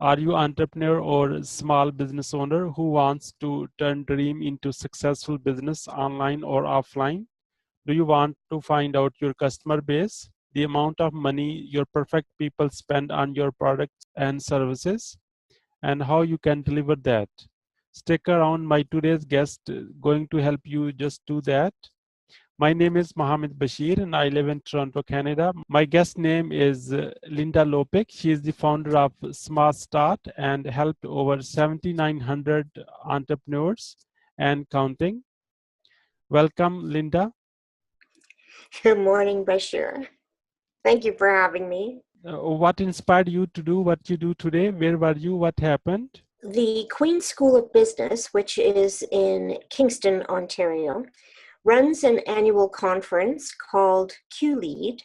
Are you entrepreneur or small business owner who wants to turn dream into successful business online or offline? Do you want to find out your customer base, the amount of money your perfect people spend on your products and services, and how you can deliver that? Stick around. My today's guest going to help you just do that. My name is Mohammed Bashir and I live in Toronto, Canada. My guest name is Linda Lopeke. She is the founder of SmartStart and helped over 7,900 entrepreneurs and counting. Welcome, Linda. Good morning, Bashir. Thank you for having me. What inspired you to do what you do today? Where were you? What happened? The Queen's School of Business, which is in Kingston, Ontario, runs an annual conference called QLead.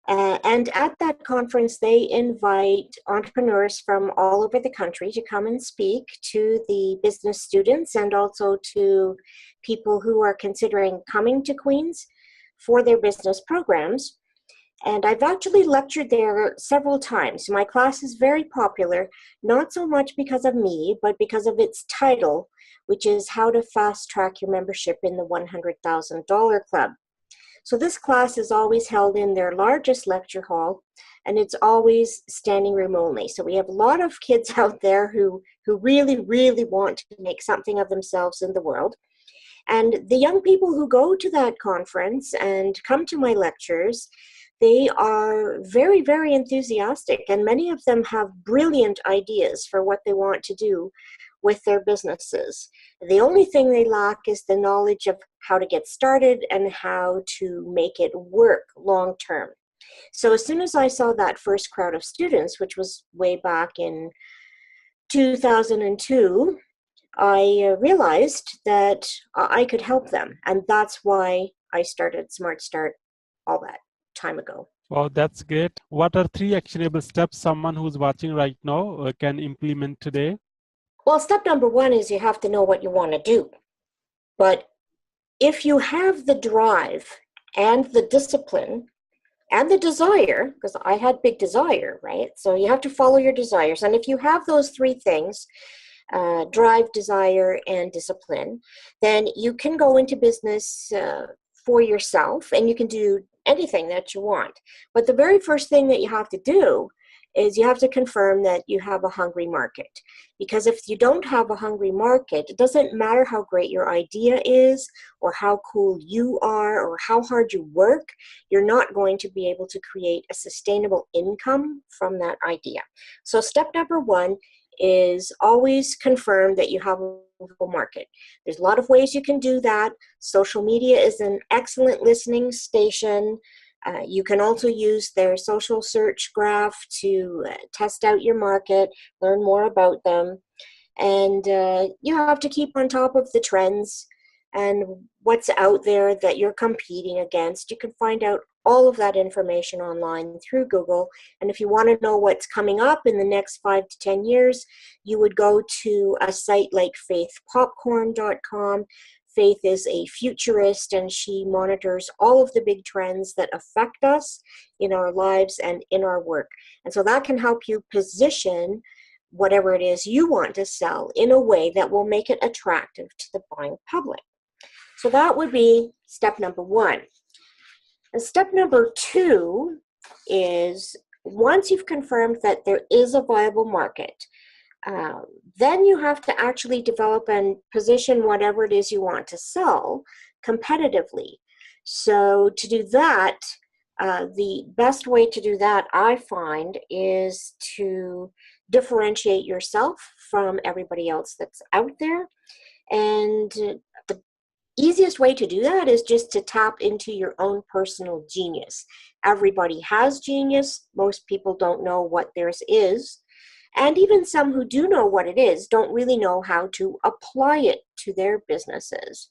And at that conference, they invite entrepreneurs from all over the country to come and speak to the business students and also to people who are considering coming to Queen's for their business programs. And I've actually lectured there several times. My class is very popular, not so much because of me, but because of its title, which is How to Fast Track Your Membership in the $100,000 Club. So this class is always held in their largest lecture hall, and it's always standing room only. So we have a lot of kids out there who really, really want to make something of themselves in the world. And the young people who go to that conference and come to my lectures, they are very, very enthusiastic, and many of them have brilliant ideas for what they want to do with their businesses. The only thing they lack is the knowledge of how to get started and how to make it work long term. So as soon as I saw that first crowd of students, which was way back in 2002, I realized that I could help them. And that's why I started SmartStart all that time ago. Wow, that's great. What are 3 actionable steps someone who's watching right now can implement today? Well, step number 1 is you have to know what you want to do. But if you have the drive and the discipline and the desire, because I had big desire, right? So you have to follow your desires. And if you have those 3 things, drive, desire, and discipline, then you can go into business for yourself and you can do anything that you want. But the very first thing that you have to do is you have to confirm that you have a hungry market. Because if you don't have a hungry market, it doesn't matter how great your idea is or how cool you are or how hard you work, you're not going to be able to create a sustainable income from that idea. So step number 1 is always confirm that you have a market. There's a lot of ways you can do that. Social media is an excellent listening station. You can also use their social search graph to test out your market, learn more about them. And you have to keep on top of the trends and what's out there that you're competing against. You can find out all of that information online through Google. And if you want to know what's coming up in the next 5 to 10 years, you would go to a site like faithpopcorn.com. Faith is a futurist, and she monitors all of the big trends that affect us in our lives and in our work. And so that can help you position whatever it is you want to sell in a way that will make it attractive to the buying public. So that would be step number 1. And step number 2 is once you've confirmed that there is a viable market, then you have to actually develop and position whatever it is you want to sell competitively. So to do that, the best way to do that, I find, is to differentiate yourself from everybody else that's out there. And the easiest way to do that is just to tap into your own personal genius. Everybody has genius. Most people don't know what theirs is. And even some who do know what it is don't really know how to apply it to their businesses.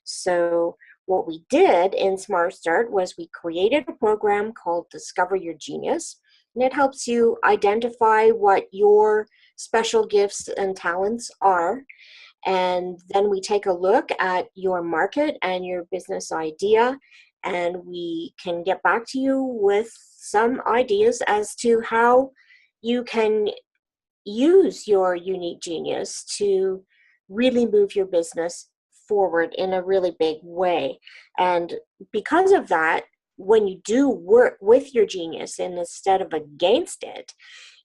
So what we did in SmartStart was we created a program called Discover Your Genius, and it helps you identify what your special gifts and talents are. And then we take a look at your market and your business idea, and we can get back to you with some ideas as to how you can use your unique genius to really move your business forward in a really big way. And because of that, when you do work with your genius and instead of against it,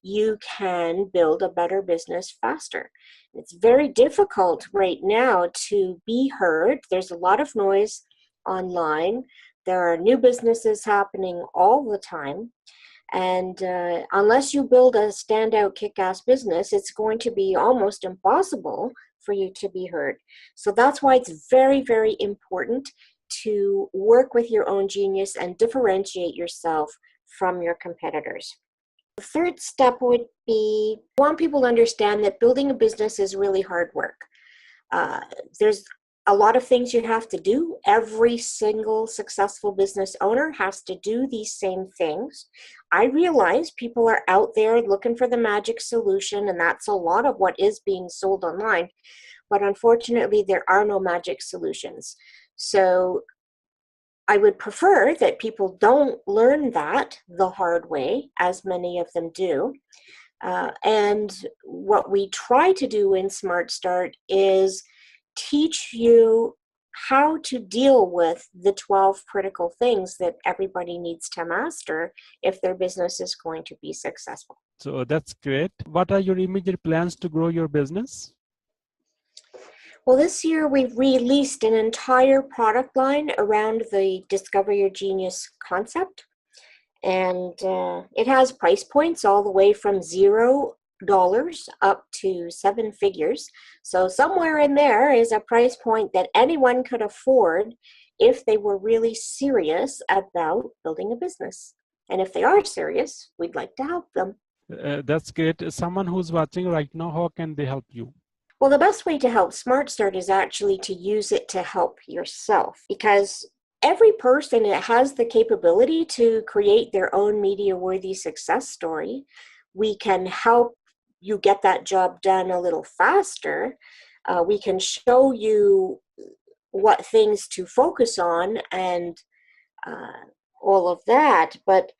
you can build a better business faster. It's very difficult right now to be heard. There's a lot of noise online. There are new businesses happening all the time. And unless you build a standout kick-ass business, it's going to be almost impossible for you to be heard. So that's why it's very, very important to work with your own genius and differentiate yourself from your competitors. The third step would be, I want people to understand that building a business is really hard work. There's a lot of things you have to do. Every single successful business owner has to do these same things. I realize people are out there looking for the magic solution, and that's a lot of what is being sold online. But unfortunately, there are no magic solutions. So I would prefer that people don't learn that the hard way, as many of them do. And what we try to do in SmartStart is teach you how to deal with the 12 critical things that everybody needs to master if their business is going to be successful. So that's great. What are your immediate plans to grow your business? Well, this year we've released an entire product line around the Discover Your Genius concept. And it has price points all the way from $0 up to 7 figures. So somewhere in there is a price point that anyone could afford if they were really serious about building a business. And if they are serious, we'd like to help them. That's great. Someone who's watching right now, how can they help you? Well, the best way to help SmartStart is actually to use it to help yourself, because every person has the capability to create their own media-worthy success story. We can help you get that job done a little faster. We can show you what things to focus on and all of that. But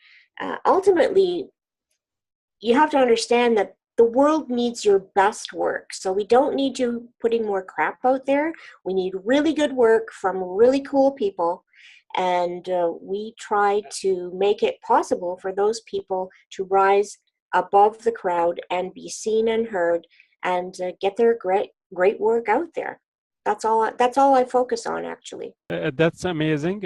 ultimately, you have to understand that the world needs your best work. So we don't need you putting more crap out there. We need really good work from really cool people. And we try to make it possible for those people to rise above the crowd and be seen and heard and get their great work out there. That's all I focus on, actually. That's amazing.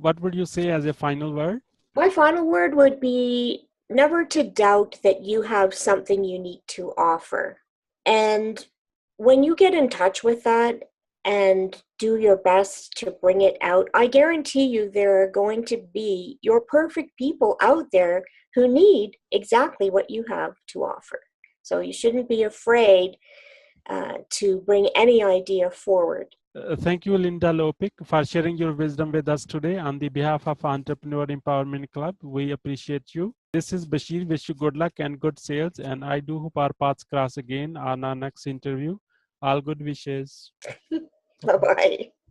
What would you say as a final word? My final word would be never to doubt that you have something unique to offer. And when you get in touch with that and do your best to bring it out, I guarantee you there are going to be your perfect people out there who need exactly what you have to offer. So you shouldn't be afraid to bring any idea forward. Thank you, Linda Lopeke, for sharing your wisdom with us today. On the behalf of Entrepreneur Empowerment Club, we appreciate you. This is Bashir. Wish you good luck and good sales. And I do hope our paths cross again on our next interview. All good wishes. Bye-bye.